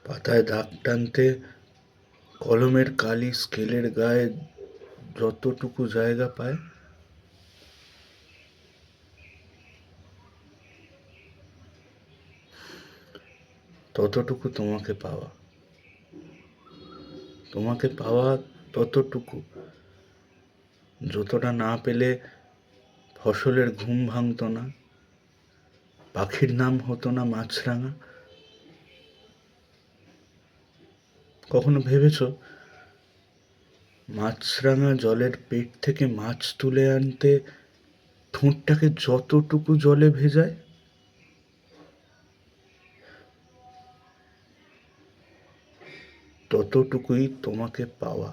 পাতায় দাগ টানতে কলমের কালি স্কেলের গায়ে যতটুকু জায়গা পায়, ততটুকু তোমাকে পাওয়া। তোমাকে পাওয়া ততটুকু, যতটা না পেলে ফসলের ঘুম ভাঙত না, পাখির নাম হতো না মাছরাঙা। কখনো ভেবেছ মাছরাঙা জলের পেট থেকে মাছ তুলে আনতে ঠোঁটটাকে যতটুকু জলে ভেজায়, ততটুকুই তোমাকে পাওয়া।